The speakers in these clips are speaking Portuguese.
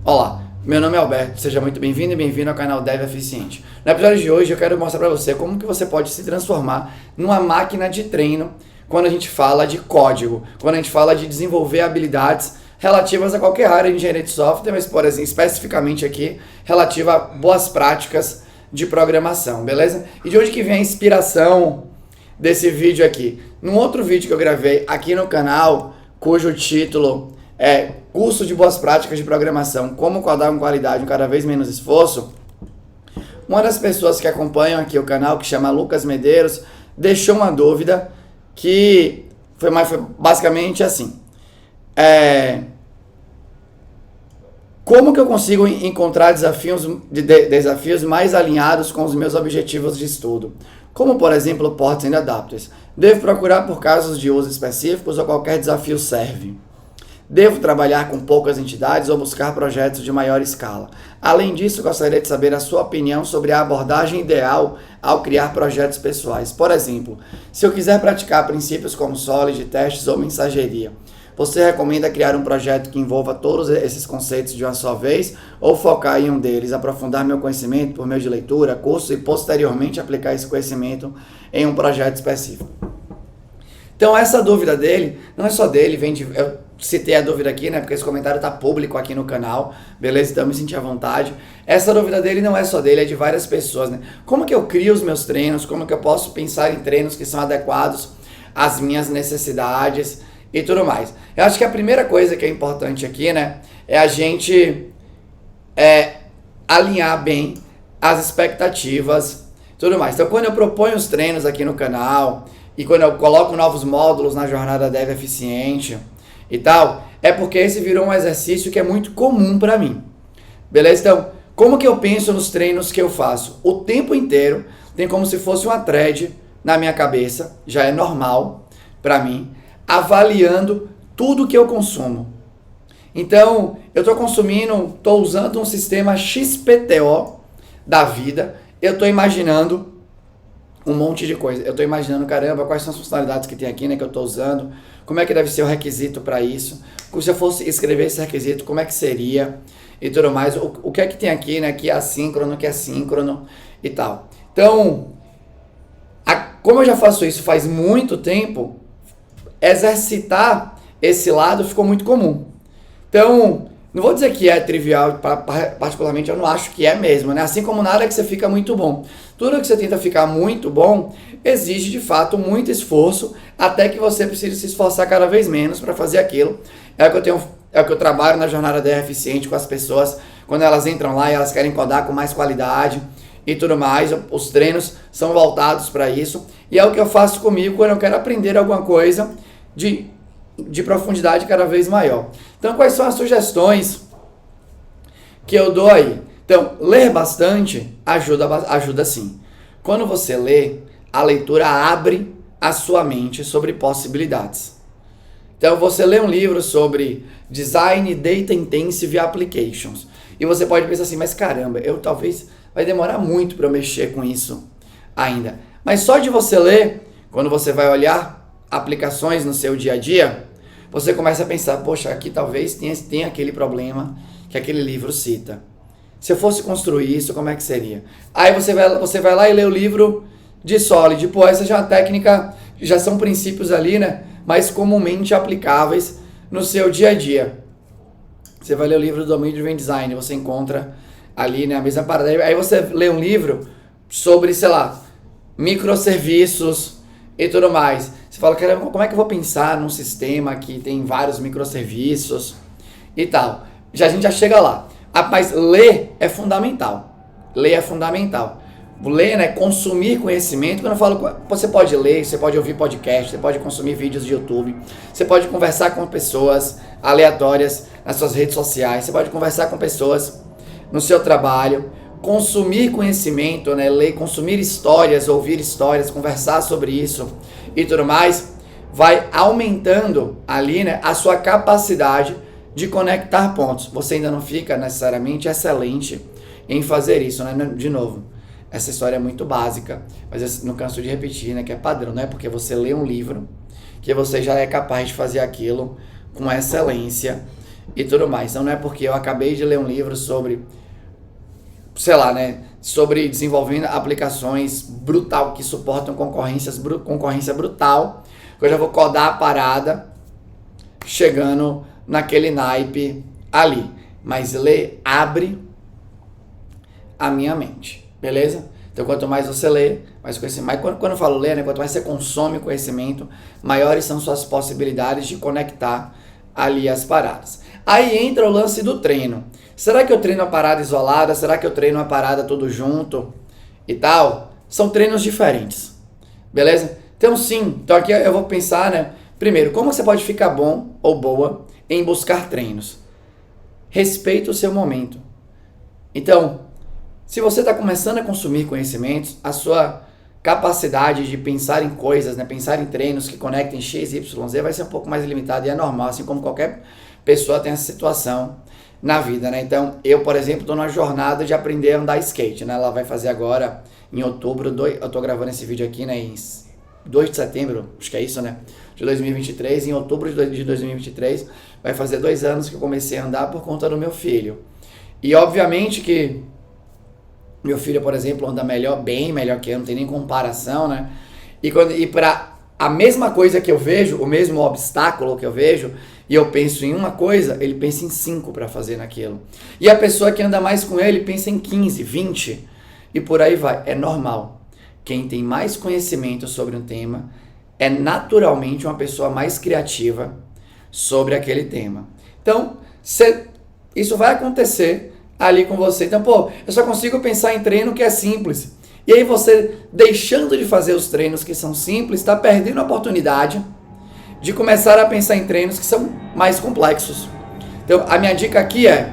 Olá, meu nome é Alberto, seja muito bem-vindo e bem-vindo ao canal Dev Eficiente. No episódio de hoje eu quero mostrar para você como que você pode se transformar numa máquina de treino quando a gente fala de código, quando a gente fala de desenvolver habilidades relativas a qualquer área de engenharia de software, mas por exemplo, especificamente aqui, relativa a boas práticas de programação, beleza? E de onde que vem a inspiração desse vídeo aqui? Num outro vídeo que eu gravei aqui no canal, cujo título é Curso de Boas Práticas de Programação, como codar com qualidade, cada vez menos esforço. Uma das pessoas que acompanham aqui o canal, que chama Lucas Medeiros, deixou uma dúvida que foi basicamente assim. Como que eu consigo encontrar desafios mais alinhados com os meus objetivos de estudo? Como, por exemplo, ports and adapters. Devo procurar por casos de uso específicos ou qualquer desafio serve? Devo trabalhar com poucas entidades ou buscar projetos de maior escala? Além disso, gostaria de saber a sua opinião sobre a abordagem ideal ao criar projetos pessoais. Por exemplo, se eu quiser praticar princípios como Solid, testes ou mensageria, você recomenda criar um projeto que envolva todos esses conceitos de uma só vez ou focar em um deles, aprofundar meu conhecimento por meio de leitura, curso e posteriormente aplicar esse conhecimento em um projeto específico? Então essa dúvida dele, não é só dele, eu citei a dúvida aqui, né, porque esse comentário está público aqui no canal, beleza? Então me senti à vontade. Essa dúvida dele não é só dele, é de várias pessoas, né? Como que eu crio os meus treinos? Como que eu posso pensar em treinos que são adequados às minhas necessidades e tudo mais? Eu acho que a primeira coisa que é importante aqui, né, é a gente alinhar bem as expectativas e tudo mais. Então quando eu proponho os treinos aqui no canal e quando eu coloco novos módulos na jornada Dev Eficiente e tal, é porque esse virou um exercício que é muito comum para mim, beleza? Então, como que eu penso nos treinos que eu faço? O tempo inteiro tem como se fosse uma thread na minha cabeça, já é normal para mim, avaliando tudo que eu consumo. Então, eu estou usando um sistema XPTO da vida, eu estou imaginando um monte de coisa. Eu estou imaginando, caramba, quais são as funcionalidades que tem aqui, né, que eu estou usando, como é que deve ser o requisito para isso, se eu fosse escrever esse requisito, como é que seria e tudo mais, o que é que tem aqui, né, que é assíncrono, que é síncrono e tal. Então, como eu já faço isso faz muito tempo, exercitar esse lado ficou muito comum. Então, não vou dizer que é trivial, particularmente eu não acho que é mesmo, né? Assim como nada que você fica muito bom. Tudo que você tenta ficar muito bom exige de fato muito esforço, até que você precise se esforçar cada vez menos para fazer aquilo. É o que eu trabalho na jornada Dev Eficiente com as pessoas, quando elas entram lá e elas querem codar com mais qualidade e tudo mais. Os treinos são voltados para isso. E é o que eu faço comigo quando eu quero aprender alguma coisa de profundidade cada vez maior. Então, quais são as sugestões que eu dou aí? Então, ler bastante ajuda sim. Quando você lê, a leitura abre a sua mente sobre possibilidades. Então, você lê um livro sobre Design Data Intensive Applications e você pode pensar assim, mas caramba, talvez vai demorar muito para eu mexer com isso ainda. Mas só de você ler, quando você vai olhar aplicações no seu dia a dia, você começa a pensar, poxa, aqui talvez tenha aquele problema que aquele livro cita. Se eu fosse construir isso, como é que seria? Aí você vai lá e lê o livro de Solid. Pô, essa já é uma técnica, já são princípios ali, né? Mais comumente aplicáveis no seu dia a dia. Você vai ler o livro do Domain Driven Design, você encontra ali, né, a mesma parada. Aí você lê um livro sobre, sei lá, microserviços e tudo mais. Você fala, caramba, como é que eu vou pensar num sistema que tem vários microserviços e tal? A gente já chega lá. Mas ler é fundamental. Ler é fundamental. Ler, né, consumir conhecimento. Quando eu falo, você pode ler, você pode ouvir podcast, você pode consumir vídeos de YouTube, você pode conversar com pessoas aleatórias nas suas redes sociais, você pode conversar com pessoas no seu trabalho, consumir conhecimento, né, ler, consumir histórias, ouvir histórias, conversar sobre isso e tudo mais, vai aumentando ali, né, a sua capacidade de conectar pontos. Você ainda não fica necessariamente excelente em fazer isso, né? De novo, essa história é muito básica, mas eu não canso de repetir, né, que é padrão, não é porque você lê um livro que você já é capaz de fazer aquilo com excelência e tudo mais. Então não é porque eu acabei de ler um livro sobre, sei lá, né, sobre desenvolvendo aplicações brutal que suportam concorrência brutal, que eu já vou codar a parada chegando naquele naipe ali. Mas ler abre a minha mente, beleza? Então quanto mais você lê, mais conhecimento. Quando eu falo ler, né, quanto mais você consome conhecimento, maiores são suas possibilidades de conectar ali as paradas. Aí entra o lance do treino. Será que eu treino a parada isolada? Será que eu treino a parada tudo junto? E tal? São treinos diferentes. Beleza? Então sim, então aqui eu vou pensar, né? Primeiro, como você pode ficar bom ou boa em buscar treinos? Respeita o seu momento. Então, se você está começando a consumir conhecimentos, a sua capacidade de pensar em coisas, né, pensar em treinos que conectem X, Y, Z vai ser um pouco mais limitada e é normal, assim como qualquer pessoa tem essa situação na vida, né? Então, eu, por exemplo, estou numa jornada de aprender a andar skate, né? Ela vai fazer agora em outubro, eu estou gravando esse vídeo aqui, né, em 2 de setembro, acho que é isso, né? De 2023, em outubro de 2023, vai fazer 2 anos que eu comecei a andar por conta do meu filho. E obviamente que meu filho, por exemplo, anda melhor, bem melhor que eu, não tem nem comparação, né? E para a mesma coisa que eu vejo, o mesmo obstáculo que eu vejo, e eu penso em uma coisa, ele pensa em 5 para fazer naquilo. E a pessoa que anda mais com ele pensa em 15, 20, e por aí vai. É normal. Quem tem mais conhecimento sobre um tema é naturalmente uma pessoa mais criativa sobre aquele tema. Então, isso vai acontecer ali com você. Então, eu só consigo pensar em treino que é simples. E aí você, deixando de fazer os treinos que são simples, está perdendo a oportunidade de começar a pensar em treinos que são mais complexos. Então, a minha dica aqui é: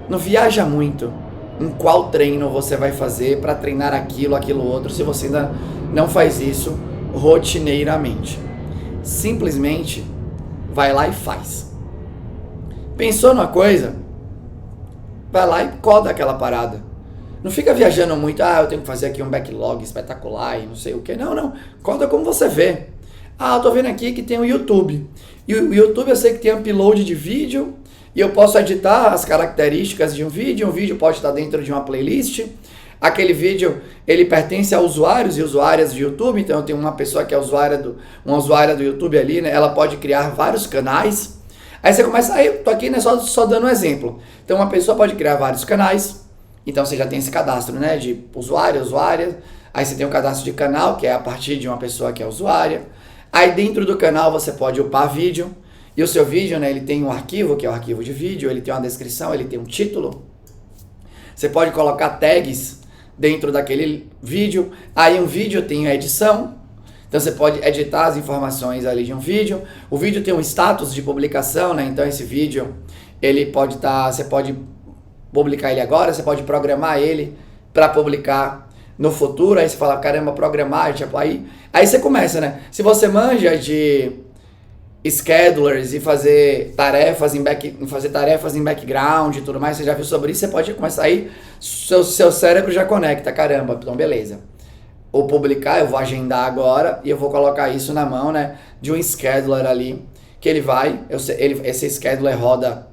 não viaja muito em qual treino você vai fazer para treinar aquilo outro, se você ainda não faz isso rotineiramente. Simplesmente vai lá e faz. Pensou numa coisa? Vai lá e coda aquela parada. Não fica viajando muito, eu tenho que fazer aqui um backlog espetacular e não sei o que. Não. Coda como você vê. Eu tô vendo aqui que tem o YouTube. E o YouTube eu sei que tem upload de vídeo, e eu posso editar as características de um vídeo pode estar dentro de uma playlist. Aquele vídeo, ele pertence a usuários e usuárias de YouTube, então eu tenho uma pessoa que é uma usuária do YouTube ali, né? Ela pode criar vários canais. Aí você começa, eu tô aqui, né, só dando um exemplo. Então uma pessoa pode criar vários canais, então você já tem esse cadastro, né, de usuária, aí você tem um cadastro de canal, que é a partir de uma pessoa que é usuária. Aí dentro do canal você pode upar vídeo, e o seu vídeo, né, ele tem um arquivo, que é o arquivo de vídeo, ele tem uma descrição, ele tem um título. Você pode colocar tags dentro daquele vídeo, aí um vídeo tem a edição, então você pode editar as informações ali de um vídeo. O vídeo tem um status de publicação, né? Então esse vídeo, ele pode você pode publicar ele agora, você pode programar ele para publicar no futuro. Aí você fala, caramba, programar, tipo, aí você começa, né? Se você manja de schedulers e fazer tarefas em background e tudo mais, você já viu sobre isso, você pode começar aí, seu cérebro já conecta, caramba, então beleza. Ou publicar, eu vou agendar agora e eu vou colocar isso na mão, né, de um scheduler ali, que esse scheduler roda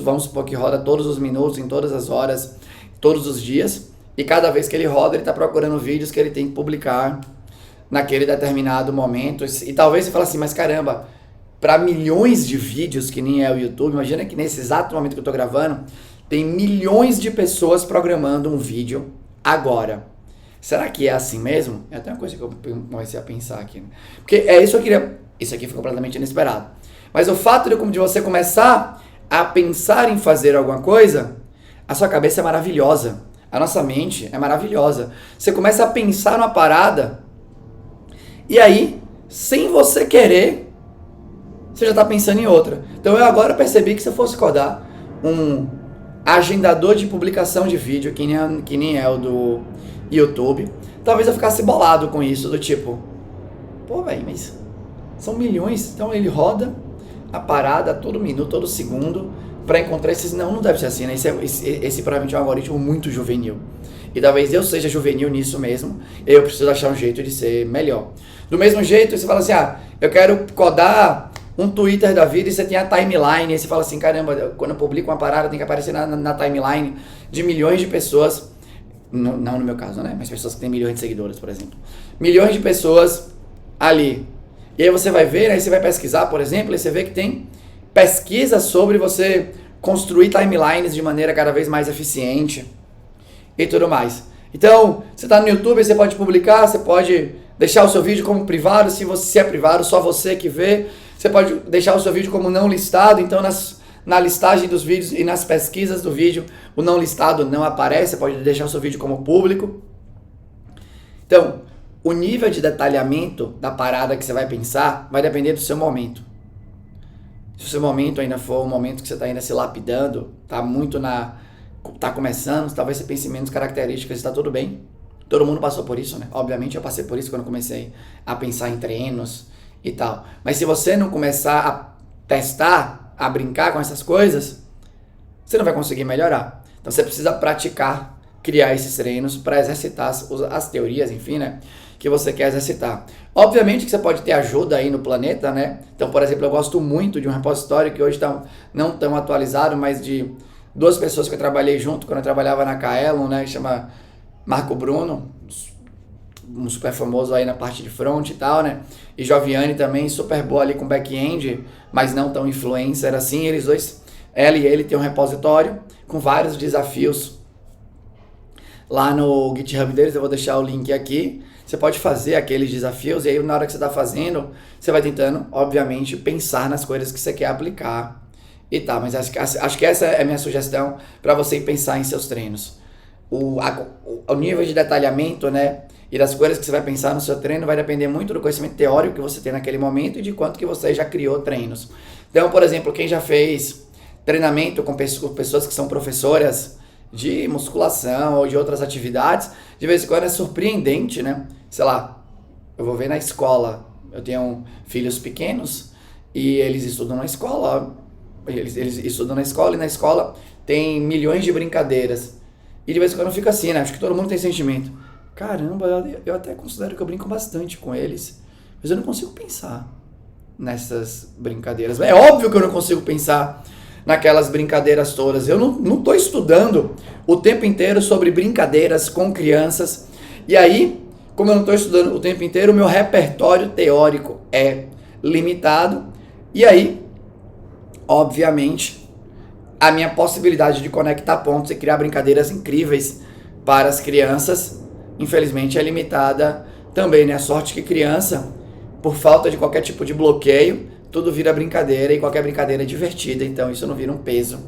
vamos supor que roda todos os minutos, em todas as horas, todos os dias, e cada vez que ele roda, ele está procurando vídeos que ele tem que publicar naquele determinado momento. E talvez você fale assim, mas caramba, para milhões de vídeos que nem é o YouTube, imagina que nesse exato momento que eu estou gravando, tem milhões de pessoas programando um vídeo agora. Será que é assim mesmo? É até uma coisa que eu comecei a pensar aqui, né? Porque isso aqui foi completamente inesperado. Mas o fato de você começar a pensar em fazer alguma coisa, a sua cabeça é maravilhosa. A nossa mente é maravilhosa. Você começa a pensar numa parada, e aí, sem você querer, você já está pensando em outra. Então eu agora percebi que se eu fosse codar um agendador de publicação de vídeo, que nem é o do YouTube, talvez eu ficasse bolado com isso, do tipo, velho, mas são milhões, então ele roda a parada todo minuto, todo segundo, para encontrar esses... Não deve ser assim, né? Esse provavelmente é um algoritmo muito juvenil. E talvez eu seja juvenil nisso mesmo, e eu preciso achar um jeito de ser melhor. Do mesmo jeito, você fala assim, eu quero codar um Twitter da vida e você tem a timeline, e você fala assim, caramba, quando eu publico uma parada tem que aparecer na timeline de milhões de pessoas, não no meu caso, né, mas pessoas que têm milhões de seguidores, por exemplo. Milhões de pessoas ali. E aí você vai ver, aí você vai pesquisar, por exemplo, e você vê que tem pesquisas sobre você construir timelines de maneira cada vez mais eficiente e tudo mais. Então, você está no YouTube, você pode publicar, você pode deixar o seu vídeo como privado, se é privado, só você que vê. Você pode deixar o seu vídeo como não listado, então na listagem dos vídeos e nas pesquisas do vídeo, o não listado não aparece, você pode deixar o seu vídeo como público. Então, o nível de detalhamento da parada que você vai pensar vai depender do seu momento. Se o seu momento ainda for um momento que você está ainda se lapidando, tá começando, talvez você pense em menos características, está tudo bem. Todo mundo passou por isso, né? Obviamente eu passei por isso quando comecei a pensar em treinos e tal. Mas se você não começar a testar, a brincar com essas coisas, você não vai conseguir melhorar. Então você precisa praticar, criar esses treinos para exercitar as teorias, enfim, né? Que você quer exercitar. Obviamente que você pode ter ajuda aí no planeta, né? Então, por exemplo, eu gosto muito de um repositório que hoje não tão atualizado, mas de duas pessoas que eu trabalhei junto quando eu trabalhava na Kaelon, né? Chama Marco Bruno, um super famoso aí na parte de front e tal, né? E Joviane também, super boa ali com back-end, mas não tão influencer assim. Eles dois, ela e ele, tem um repositório com vários desafios lá no GitHub deles. Eu vou deixar o link aqui. Você pode fazer aqueles desafios e aí na hora que você está fazendo, você vai tentando, obviamente, pensar nas coisas que você quer aplicar e tal. Mas acho que essa é a minha sugestão para você pensar em seus treinos. O nível de detalhamento, né, e das coisas que você vai pensar no seu treino vai depender muito do conhecimento teórico que você tem naquele momento e de quanto que você já criou treinos. Então, por exemplo, quem já fez treinamento com pessoas que são professoras de musculação ou de outras atividades, de vez em quando é surpreendente, né? Sei lá, eu vou ver na escola, eu tenho filhos pequenos e eles estudam na escola, eles estudam na escola e na escola tem milhões de brincadeiras. E de vez em quando eu fico assim, né? Acho que todo mundo tem sentimento. Caramba, eu até considero que eu brinco bastante com eles, mas eu não consigo pensar nessas brincadeiras. É óbvio que eu não consigo pensar naquelas brincadeiras todas. Eu não estou estudando o tempo inteiro sobre brincadeiras com crianças. E aí, como eu não estou estudando o tempo inteiro, o meu repertório teórico é limitado. E aí, obviamente, a minha possibilidade de conectar pontos e criar brincadeiras incríveis para as crianças, infelizmente, é limitada também, né? A sorte que criança, por falta de qualquer tipo de bloqueio, tudo vira brincadeira e qualquer brincadeira é divertida, então isso não vira um peso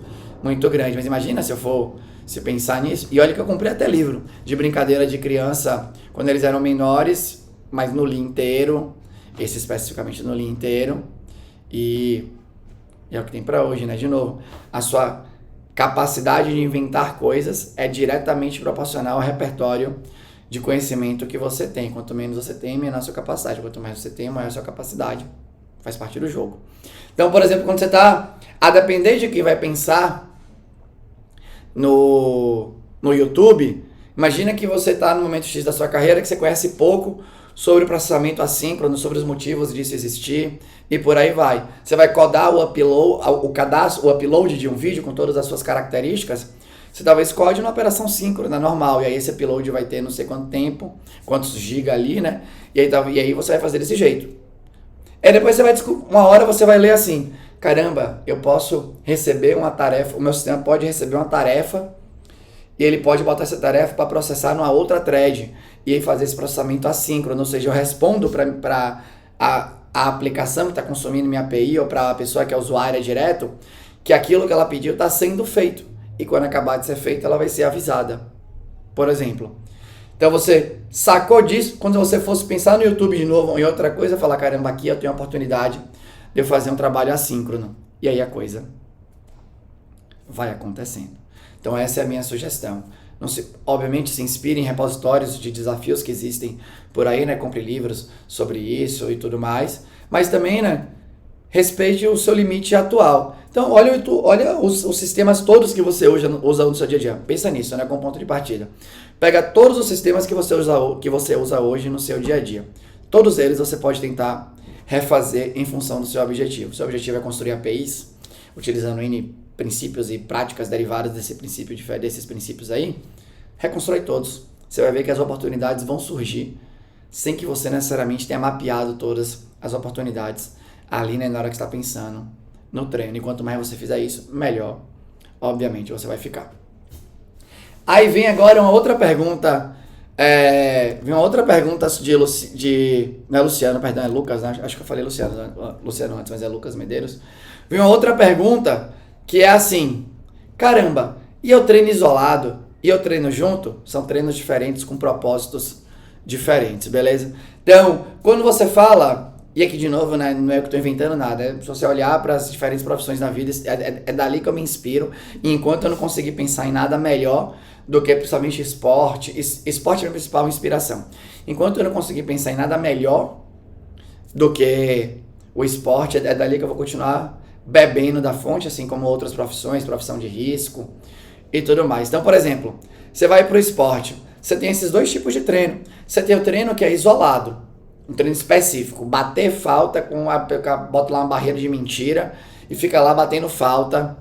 muito grande. Mas imagina se pensar nisso. E olha que eu comprei até livro de brincadeira de criança quando eles eram menores, mas no Lean inteiro, esse especificamente no Lean inteiro. E é o que tem para hoje, né? De novo, a sua capacidade de inventar coisas é diretamente proporcional ao repertório de conhecimento que você tem. Quanto menos você tem, menor a sua capacidade. Quanto mais você tem, maior a sua capacidade. Faz parte do jogo. Então, por exemplo, quando você está a depender de quem vai pensar no YouTube, imagina que você está no momento X da sua carreira que você conhece pouco sobre o processamento assíncrono, sobre os motivos disso existir e por aí vai. Você vai codar o upload de um vídeo com todas as suas características. Você talvez code uma operação síncrona normal, e aí esse upload vai ter não sei quanto tempo, quantos giga ali, né? E aí você vai fazer desse jeito. Aí depois você vai descobrir, uma hora você vai ler assim, caramba, eu posso receber uma tarefa, o meu sistema pode receber uma tarefa e ele pode botar essa tarefa para processar numa outra thread e aí fazer esse processamento assíncrono, ou seja, eu respondo para a aplicação que está consumindo minha API ou para a pessoa que é usuária direto, que aquilo que ela pediu está sendo feito e quando acabar de ser feito ela vai ser avisada, por exemplo. Então você sacou disso, quando você fosse pensar no YouTube de novo ou em outra coisa, falar, caramba, aqui eu tenho a oportunidade de eu fazer um trabalho assíncrono. E aí a coisa vai acontecendo. Então essa é a minha sugestão. Obviamente se inspire em repositórios de desafios que existem por aí, né? Compre livros sobre isso e tudo mais. Mas também, né? Respeite o seu limite atual. Então olha os sistemas todos que você usa no seu dia a dia. Pensa nisso, né? Com ponto de partida. Pega todos os sistemas que você usa hoje no seu dia a dia. Todos eles você pode tentar refazer em função do seu objetivo. Seu objetivo é construir APIs, utilizando N princípios e práticas derivadas desses princípios aí, reconstrói todos. Você vai ver que as oportunidades vão surgir sem que você necessariamente tenha mapeado todas as oportunidades ali, né, na hora que você está pensando no treino. E quanto mais você fizer isso, melhor, obviamente, você vai ficar. Aí vem agora uma outra pergunta. Vem uma outra pergunta não é Luciano, perdão, é Lucas, né? Acho que eu falei Luciano antes, mas é Lucas Medeiros. Vem uma outra pergunta que é assim: caramba, e eu treino isolado e eu treino junto? São treinos diferentes com propósitos diferentes, beleza? Então, quando você fala, e aqui de novo, né, não é que eu estou inventando nada, se você olhar para as diferentes profissões na vida, é dali que eu me inspiro, e enquanto eu não conseguir pensar em nada melhor do que principalmente esporte é a minha principal inspiração. Enquanto eu não conseguir pensar em nada melhor do que o esporte, é dali que eu vou continuar bebendo da fonte, assim como outras profissões, profissão de risco e tudo mais. Então, por exemplo, você vai para o esporte, você tem esses dois tipos de treino. Você tem o treino que é isolado, um treino específico, bater falta, bota lá uma barreira de mentira e fica lá batendo falta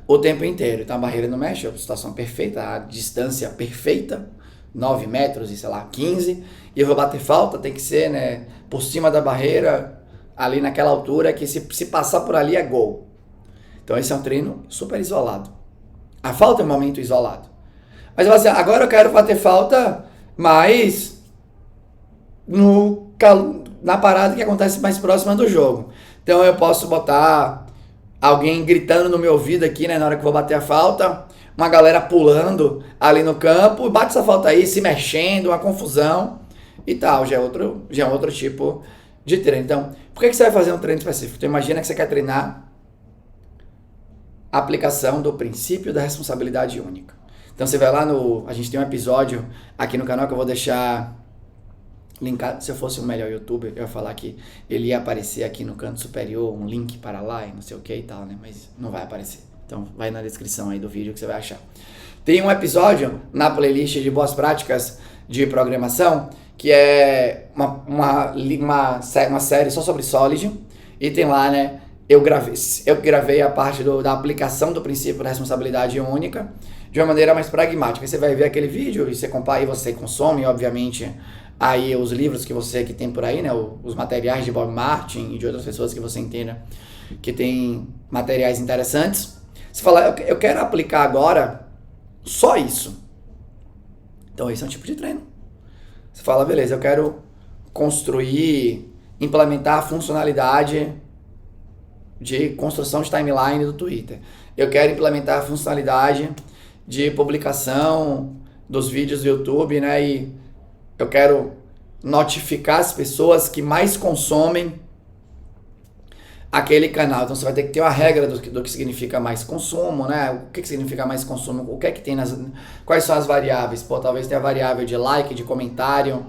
o tempo inteiro. Então a barreira não mexe, a situação perfeita, a distância perfeita, 9 metros e sei lá, 15, e eu vou bater falta, tem que ser, né, por cima da barreira, ali naquela altura, que se passar por ali é gol. Então esse é um treino super isolado. A falta é um momento isolado. Mas eu falo assim, agora eu quero bater falta, mas na parada que acontece mais próxima do jogo. Então eu posso botar alguém gritando no meu ouvido aqui, né, na hora que eu vou bater a falta, uma galera pulando ali no campo, bate essa falta aí, se mexendo, uma confusão e tal. Já é outro tipo de treino. Então, por que você vai fazer um treino específico? Então imagina que você quer treinar a aplicação do princípio da responsabilidade única. Então você vai lá a gente tem um episódio aqui no canal que eu vou deixar linkado. Se eu fosse um melhor youtuber, eu ia falar que ele ia aparecer aqui no canto superior, um link para lá e não sei o que e tal, né? Mas não vai aparecer. Então vai na descrição aí do vídeo que você vai achar. Tem um episódio na playlist de boas práticas de programação que é uma série só sobre Solid, e tem lá, né, eu gravei a parte da aplicação do princípio da responsabilidade única de uma maneira mais pragmática. Você vai ver aquele vídeo e você compara, e você consome, obviamente, aí os livros que tem por aí, né, os materiais de Bob Martin e de outras pessoas que você entenda que tem materiais interessantes. Você fala, eu quero aplicar agora só isso. Então esse é um tipo de treino. Você fala, beleza, eu quero implementar a funcionalidade de construção de timeline do Twitter. Eu quero implementar a funcionalidade de publicação dos vídeos do YouTube, né? E eu quero notificar as pessoas que mais consomem aquele canal. Então você vai ter que ter uma regra do que significa mais consumo, né? O que significa mais consumo? O que é que tem quais são as variáveis? Pô, talvez tenha a variável de like, de comentário,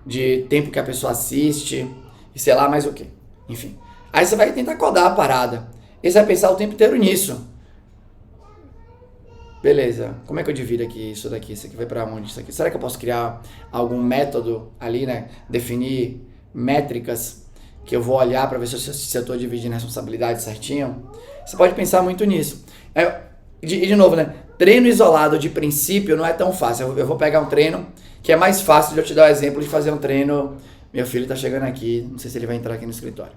de tempo que a pessoa assiste, e sei lá mais o que. Enfim. Aí você vai tentar codar a parada. E você vai pensar o tempo inteiro nisso. Beleza, como é que eu divido aqui isso daqui? Isso aqui vai pra onde? Isso aqui? Será que eu posso criar algum método ali, né? Definir métricas que eu vou olhar para ver se eu estou dividindo a responsabilidade certinho? Você pode pensar muito nisso. De novo, né? Treino isolado de princípio não é tão fácil. Eu vou pegar um treino que é mais fácil de eu te dar o exemplo de fazer um treino. Meu filho tá chegando aqui, não sei se ele vai entrar aqui no escritório.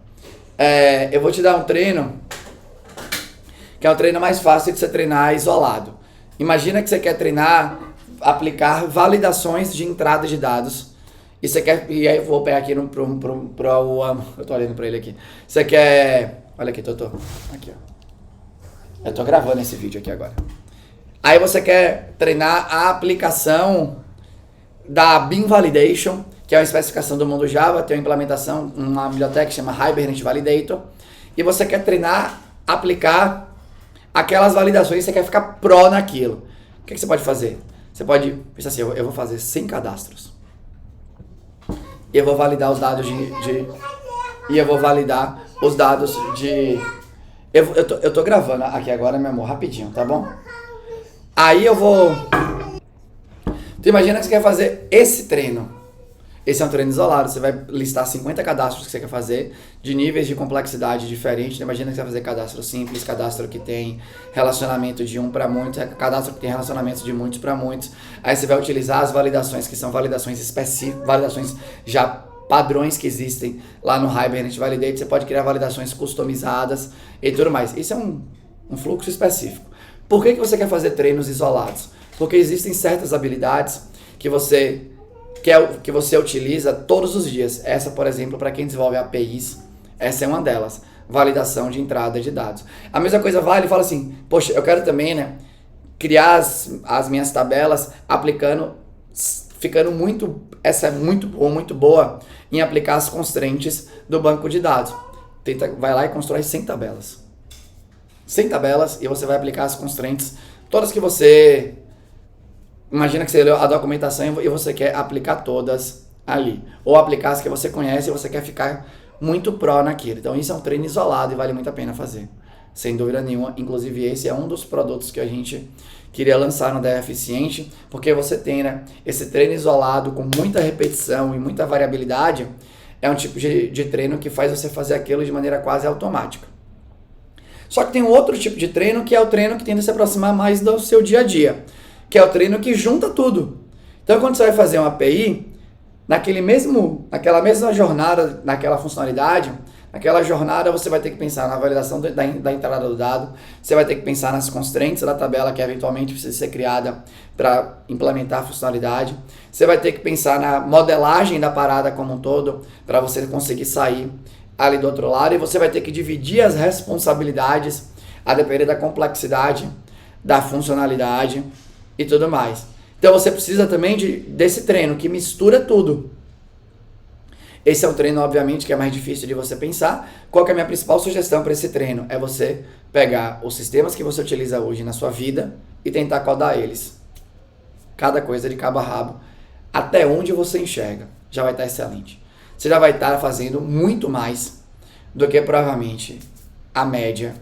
Eu vou te dar um treino que é um treino mais fácil de você treinar isolado. Imagina que você quer aplicar validações de entrada de dados. E aí eu vou pegar aqui eu tô olhando pra ele aqui. Você quer... Olha aqui, Totô. Aqui, ó. Eu tô gravando esse vídeo aqui agora. Aí você quer treinar a aplicação da Bean Validation, que é uma especificação do mundo Java, tem uma implementação, uma biblioteca que chama Hibernate Validator. E você quer aplicar aquelas validações, você quer ficar pró naquilo. O que você pode fazer? Você pode pensar assim, eu vou fazer 100 cadastros. E eu vou validar os dados e eu vou validar os dados de... Eu tô gravando aqui agora, meu amor, rapidinho, tá bom? Aí eu vou... Tu imagina que você quer fazer esse treino. Esse é um treino isolado, você vai listar 50 cadastros que você quer fazer, de níveis de complexidade diferentes. Imagina que você vai fazer cadastro simples, cadastro que tem relacionamento de um para muitos, cadastro que tem relacionamento de muitos para muitos. Aí você vai utilizar as validações, que são validações específicas, validações já padrões que existem lá no Hibernate Validate. Você pode criar validações customizadas e tudo mais. Isso é um fluxo específico. Por que você quer fazer treinos isolados? Porque existem certas habilidades que você utiliza todos os dias. Essa, por exemplo, para quem desenvolve APIs, essa é uma delas. Validação de entrada de dados. A mesma coisa vale, fala assim, poxa, eu quero também, né, criar as minhas tabelas ficando essa é muito boa em aplicar as constraints do banco de dados. Vai lá e constrói 100 tabelas. 100 tabelas e você vai aplicar as constraints, todas que você... Imagina que você leu a documentação e você quer aplicar todas ali. Ou aplicar as que você conhece e você quer ficar muito pró naquilo. Então isso é um treino isolado e vale muito a pena fazer. Sem dúvida nenhuma. Inclusive esse é um dos produtos que a gente queria lançar no Dev Eficiente. Porque você tem, né, esse treino isolado com muita repetição e muita variabilidade. É um tipo de treino que faz você fazer aquilo de maneira quase automática. Só que tem um outro tipo de treino que é o treino que tende a se aproximar mais do seu dia a dia. Que é o treino que junta tudo. Então, quando você vai fazer uma API, naquela mesma jornada, naquela funcionalidade, naquela jornada você vai ter que pensar na validação da entrada do dado, você vai ter que pensar nas constraints da tabela que eventualmente precisa ser criada para implementar a funcionalidade, você vai ter que pensar na modelagem da parada como um todo, para você conseguir sair ali do outro lado, e você vai ter que dividir as responsabilidades a depender da complexidade da funcionalidade e tudo mais. Então você precisa também desse treino que mistura tudo. Esse é um treino, obviamente, que é mais difícil de você pensar. Qual que é a minha principal sugestão para esse treino? É você pegar os sistemas que você utiliza hoje na sua vida e tentar codar eles. Cada coisa de cabo a rabo. Até onde você enxerga. Já vai estar excelente. Você já vai estar fazendo muito mais do que provavelmente a média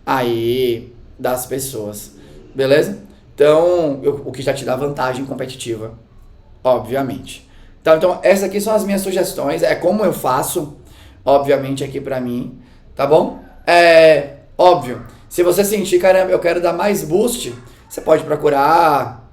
aí das pessoas. Beleza? Então, o que já te dá vantagem competitiva, obviamente. Então, essas aqui são as minhas sugestões, é como eu faço, obviamente, aqui pra mim, tá bom? Óbvio, se você sentir, caramba, eu quero dar mais boost, você pode procurar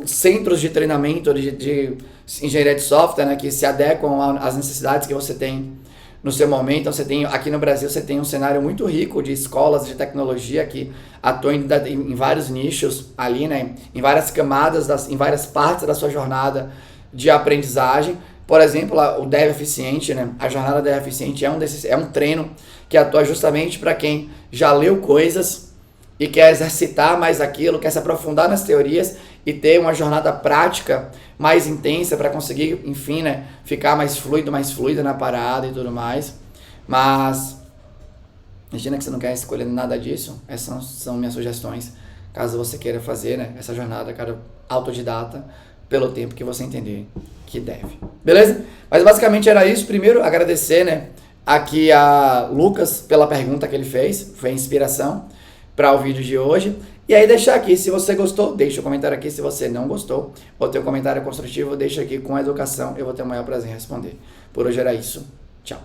centros de treinamento de engenharia de software, né, que se adequam às necessidades que você tem no seu momento. Então, aqui no Brasil você tem um cenário muito rico de escolas de tecnologia que atuam em vários nichos ali, né, em várias camadas, em várias partes da sua jornada de aprendizagem. Por exemplo, o Dev Eficiente, né, a jornada Dev Eficiente é um treino que atua justamente para quem já leu coisas e quer exercitar mais aquilo, quer se aprofundar nas teorias e ter uma jornada prática mais intensa para conseguir, enfim, né, ficar mais fluida na parada e tudo mais. Mas imagina que você não quer escolher nada disso. Essas são minhas sugestões, caso você queira fazer, né, essa jornada, cara, autodidata, pelo tempo que você entender que deve. Beleza? Mas basicamente era isso. Primeiro, agradecer, né, aqui a Lucas pela pergunta que ele fez. Foi a inspiração para o vídeo de hoje. E aí deixar aqui, se você gostou, deixa o comentário aqui. Se você não gostou, ou tem um comentário construtivo, deixa aqui com educação. Eu vou ter o maior prazer em responder. Por hoje era isso. Tchau.